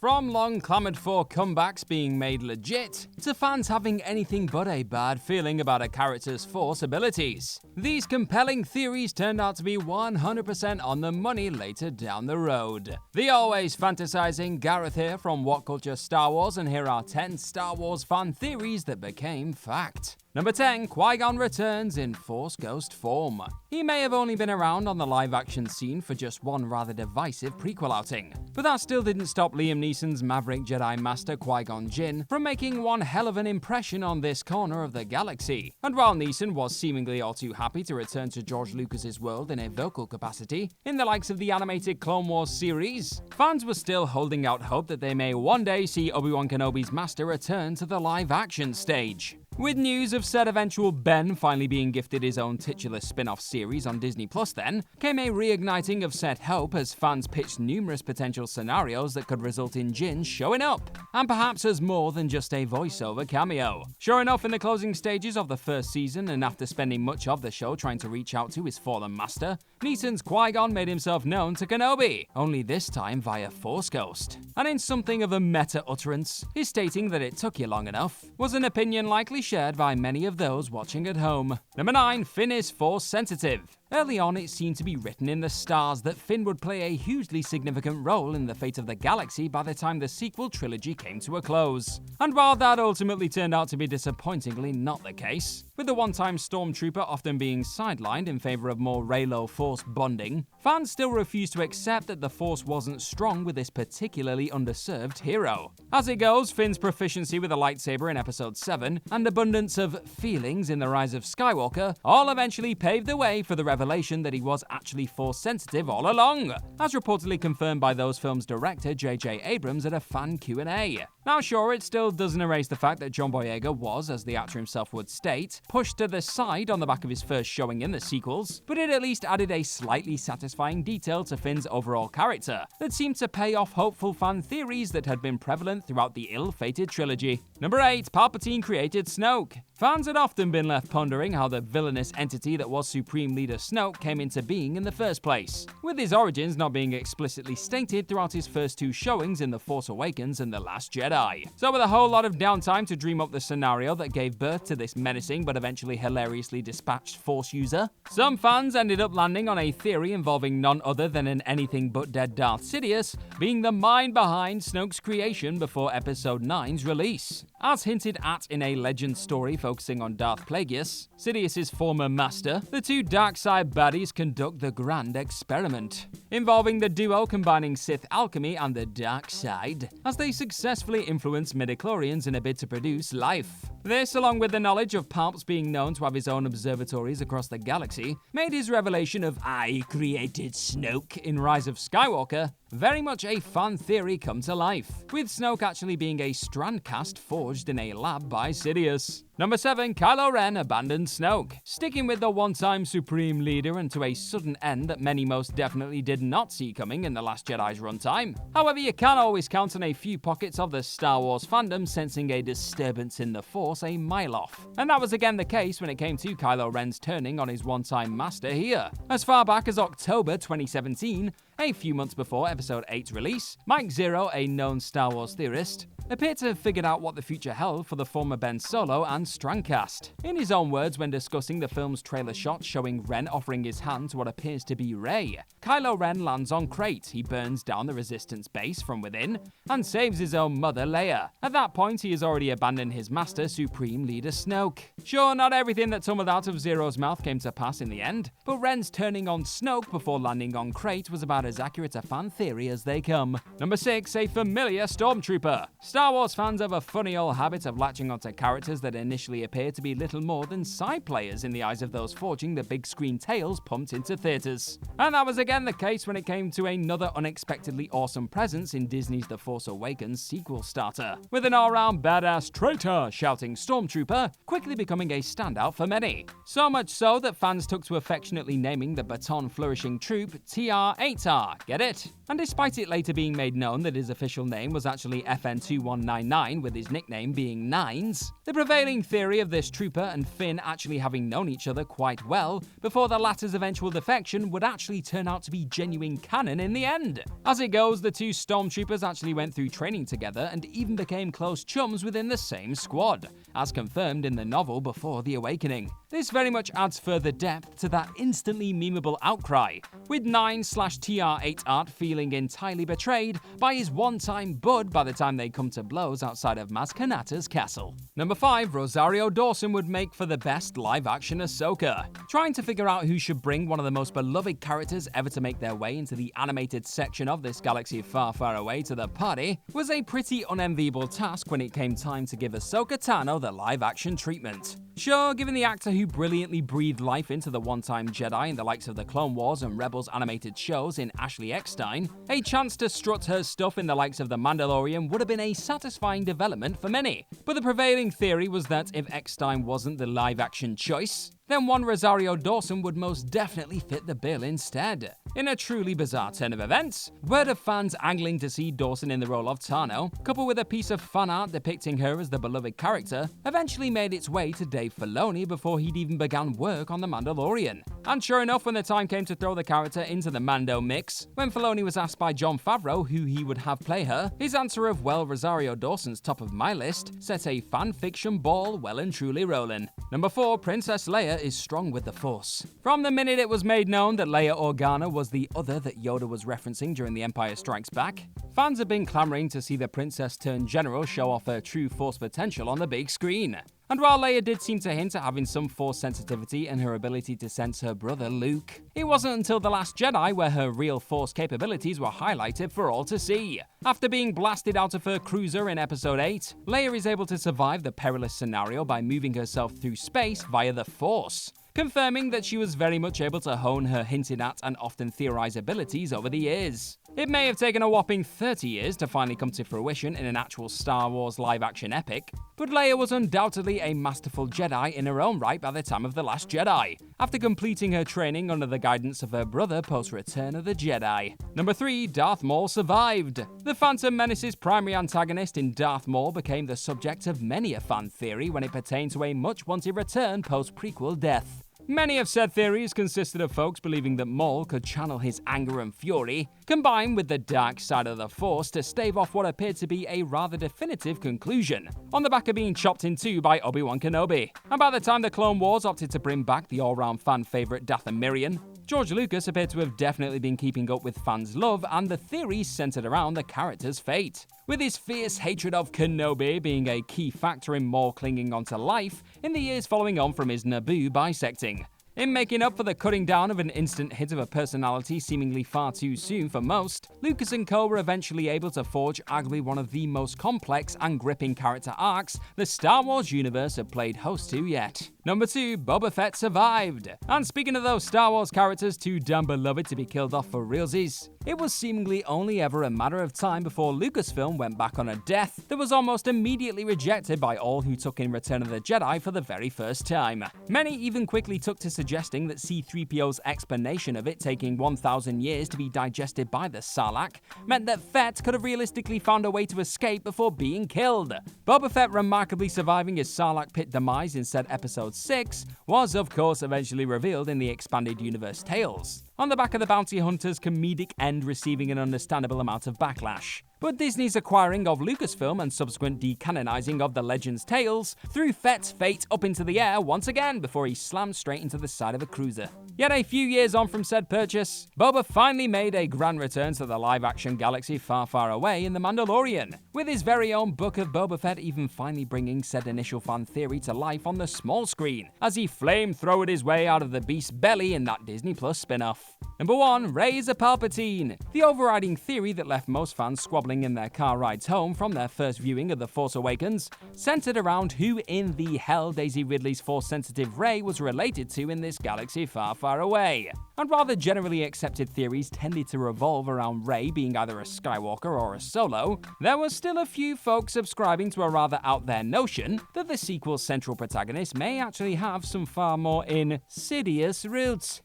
From long clamored for comebacks being made legit, to fans having anything but a bad feeling about a character's Force abilities, these compelling theories turned out to be 100% on the money later down the road. The always fantasizing Gareth here from What Culture Star Wars, and here are 10 Star Wars fan theories that became fact. Number 10, Qui-Gon returns in Force Ghost form. He may have only been around on the live-action scene for just one rather divisive prequel outing, but that still didn't stop Liam Neeson's Maverick Jedi Master Qui-Gon Jinn from making one hell of an impression on this corner of the galaxy. And while Neeson was seemingly all too happy to return to George Lucas's world in a vocal capacity, in the likes of the animated Clone Wars series, fans were still holding out hope that they may one day see Obi-Wan Kenobi's master return to the live-action stage. With news of said eventual Ben finally being gifted his own titular spin-off series on Disney Plus then, came a reigniting of said hope as fans pitched numerous potential scenarios that could result in Jinn showing up, and perhaps as more than just a voiceover cameo. Sure enough, in the closing stages of the first season, and after spending much of the show trying to reach out to his fallen master, Neeson's Qui-Gon made himself known to Kenobi, only this time via Force Ghost. And in something of a meta utterance, his stating that it took you long enough was an opinion likely shared by many of those watching at home. Number 9, Finn is Force sensitive. Early on, it seemed to be written in the stars that Finn would play a hugely significant role in the fate of the galaxy by the time the sequel trilogy came to a close. And while that ultimately turned out to be disappointingly not the case, with the one-time Stormtrooper often being sidelined in favor of more Reylo Force bonding, fans still refused to accept that the Force wasn't strong with this particularly underserved hero. As it goes, Finn's proficiency with a lightsaber in Episode 7 and abundance of feelings in The Rise of Skywalker all eventually paved the way for the revelation that he was actually Force sensitive all along, as reportedly confirmed by those films' director J.J. Abrams at a fan Q&A. Now sure, it still doesn't erase the fact that John Boyega was, as the actor himself would state, pushed to the side on the back of his first showing in the sequels, but it at least added a slightly satisfying detail to Finn's overall character that seemed to pay off hopeful fan theories that had been prevalent throughout the ill-fated trilogy. Number 8, Palpatine created Snoke. Fans had often been left pondering how the villainous entity that was Supreme Leader Snoke came into being in the first place, with his origins not being explicitly stated throughout his first two showings in The Force Awakens and The Last Jedi. So with a whole lot of downtime to dream up the scenario that gave birth to this menacing but eventually hilariously dispatched Force user, some fans ended up landing on a theory involving none other than an anything but dead Darth Sidious being the mind behind Snoke's creation before Episode 9's release. As hinted at in a legend story focusing on Darth Plagueis, Sidious's former master, the two dark side baddies conduct the grand experiment, involving the duo combining Sith alchemy and the dark side, as they successfully influence midichlorians in a bid to produce life. This, along with the knowledge of Palps being known to have his own observatories across the galaxy, made his revelation of "I created Snoke" in Rise of Skywalker very much a fan theory come to life, with Snoke actually being a strand cast forged in a lab by Sidious. Number 7, Kylo Ren abandoned Snoke, sticking with the one-time Supreme Leader and to a sudden end that many most definitely did not see coming in The Last Jedi's runtime. However, you can always count on a few pockets of the Star Wars fandom sensing a disturbance in the Force a mile off, and that was again the case when it came to Kylo Ren's turning on his one-time master here. As far back as October 2017, a few months before Episode 8's release, Mike Zero, a known Star Wars theorist, appeared to have figured out what the future held for the former Ben Solo and Strandcast. In his own words when discussing the film's trailer shot showing Ren offering his hand to what appears to be Rey, Kylo Ren lands on Crate, he burns down the Resistance base from within, and saves his own mother Leia. At that point, he has already abandoned his master, Supreme Leader Snoke. Sure, not everything that tumbled out of Zero's mouth came to pass in the end, but Ren's turning on Snoke before landing on Crate was about as accurate a fan theory as they come. Number 6, a familiar Stormtrooper. Star Wars fans have a funny old habit of latching onto characters that initially appear to be little more than side players in the eyes of those forging the big screen tales pumped into theaters. And that was again the case when it came to another unexpectedly awesome presence in Disney's The Force Awakens sequel starter, with an all-round badass traitor shouting Stormtrooper quickly becoming a standout for many. So much so that fans took to affectionately naming the baton-flourishing troop TR-8R, get it? and despite it later being made known that his official name was actually FN2199 with his nickname being Nines, the prevailing theory of this trooper and Finn actually having known each other quite well before the latter's eventual defection would actually turn out to be genuine canon in the end. As it goes, the two stormtroopers actually went through training together and even became close chums within the same squad, as confirmed in the novel Before the Awakening. This very much adds further depth to that instantly memeable outcry, with 9/TR8 art feeling entirely betrayed by his one-time bud by the time they come to blows outside of Maz Kanata's castle. Number 5, Rosario Dawson would make for the best live-action Ahsoka. Trying to figure out who should bring one of the most beloved characters ever to make their way into the animated section of this galaxy far, far away to the party was a pretty unenviable task when it came time to give Ahsoka Tano the live-action treatment. Sure, given the actor who brilliantly breathed life into the one-time Jedi in the likes of the Clone Wars and Rebels animated shows in Ashley Eckstein, a chance to strut her stuff in the likes of The Mandalorian would have been a satisfying development for many. But the prevailing theory was that if Eckstein wasn't the live-action choice, then one Rosario Dawson would most definitely fit the bill instead. In a truly bizarre turn of events, word of fans angling to see Dawson in the role of Tano, coupled with a piece of fan art depicting her as the beloved character, eventually made its way to Dave Filoni before he'd even begun work on The Mandalorian. And sure enough, when the time came to throw the character into the Mando mix, when Filoni was asked by Jon Favreau who he would have play her, his answer of, well, Rosario Dawson's top of my list, set a fan fiction ball well and truly rolling. Number 4, Princess Leia is strong with the Force. From the minute it was made known that Leia Organa was the other that Yoda was referencing during The Empire Strikes Back, fans have been clamoring to see the princess-turned-general show off her true Force potential on the big screen. And while Leia did seem to hint at having some Force sensitivity and her ability to sense her brother Luke, it wasn't until The Last Jedi where her real Force capabilities were highlighted for all to see. After being blasted out of her cruiser in Episode 8, Leia is able to survive the perilous scenario by moving herself through space via the Force, confirming that she was very much able to hone her hinted at and often theorized abilities over the years. It may have taken a whopping 30 years to finally come to fruition in an actual Star Wars live-action epic, but Leia was undoubtedly a masterful Jedi in her own right by the time of The Last Jedi, after completing her training under the guidance of her brother post-Return of the Jedi. Number 3, Darth Maul survived. The Phantom Menace's primary antagonist in Darth Maul became the subject of many a fan theory when it pertained to a much-wanted return post-prequel death. Many of said theories consisted of folks believing that Maul could channel his anger and fury, combined with the dark side of the Force to stave off what appeared to be a rather definitive conclusion, on the back of being chopped in two by Obi-Wan Kenobi. And by the time the Clone Wars opted to bring back the all-round fan favourite Dathon Miriam, George Lucas appeared to have definitely been keeping up with fans' love and the theories centered around the character's fate, with his fierce hatred of Kenobi being a key factor in Maul clinging onto life in the years following on from his Naboo bisecting. In making up for the cutting down of an instant hit of a personality seemingly far too soon for most, Lucas and co were eventually able to forge arguably one of the most complex and gripping character arcs the Star Wars universe have played host to yet. Number 2, Boba Fett survived. And speaking of those Star Wars characters too damn beloved to be killed off for realsies, it was seemingly only ever a matter of time before Lucasfilm went back on a death that was almost immediately rejected by all who took in Return of the Jedi for the very first time. Many even quickly took to suggesting that C-3PO's explanation of it taking 1,000 years to be digested by the Sarlacc meant that Fett could have realistically found a way to escape before being killed. Boba Fett remarkably surviving his Sarlacc pit demise in said Episode 6 was of course eventually revealed in the Expanded Universe tales, on the back of the bounty hunter's comedic end receiving an understandable amount of backlash. But Disney's acquiring of Lucasfilm and subsequent decanonizing of the Legends tales threw Fett's fate up into the air once again before he slammed straight into the side of a cruiser. Yet a few years on from said purchase, Boba finally made a grand return to the live-action galaxy far, far away in The Mandalorian, with his very own Book of Boba Fett even finally bringing said initial fan theory to life on the small screen, as he flamethrowed his way out of the beast's belly in that Disney Plus spin-off. Number 1, Rey Palpatine. The overriding theory that left most fans squabbling in their car rides home from their first viewing of The Force Awakens centered around who in the hell Daisy Ridley's Force-sensitive Rey was related to in this galaxy far, far away. And rather generally accepted theories tended to revolve around Rey being either a Skywalker or a Solo, there was still a few folks subscribing to a rather out-there notion that the sequel's central protagonist may actually have some far more insidious roots.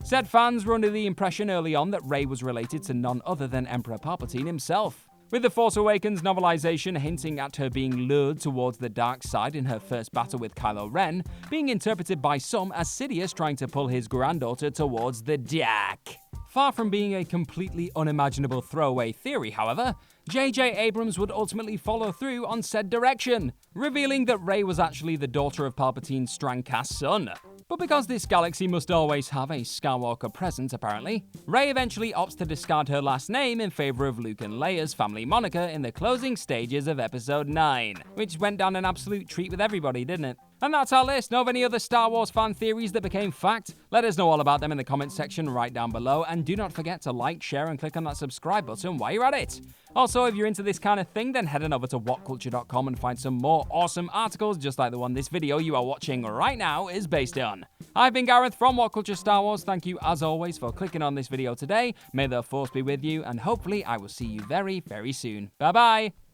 Said fans were under the impression early on that Rey was related to none other than Emperor Palpatine himself, with The Force Awakens novelization hinting at her being lured towards the dark side in her first battle with Kylo Ren, being interpreted by some as Sidious trying to pull his granddaughter towards the dark. Far from being a completely unimaginable throwaway theory, however, J.J. Abrams would ultimately follow through on said direction, revealing that Rey was actually the daughter of Palpatine's Strangcast son. But because this galaxy must always have a Skywalker present, apparently, Rey eventually opts to discard her last name in favor of Luke and Leia's family moniker in the closing stages of Episode 9, which went down an absolute treat with everybody, didn't it? And that's our list. Know of any other Star Wars fan theories that became fact? Let us know all about them in the comments section right down below, and do not forget to like, share, and click on that subscribe button while you're at it. Also, if you're into this kind of thing, then head on over to whatculture.com and find some more awesome articles just like the one this video you are watching right now is based on. I've been Gareth from What Culture Star Wars. Thank you as always for clicking on this video today. May the Force be with you, and hopefully I will see you very, very soon. Bye bye!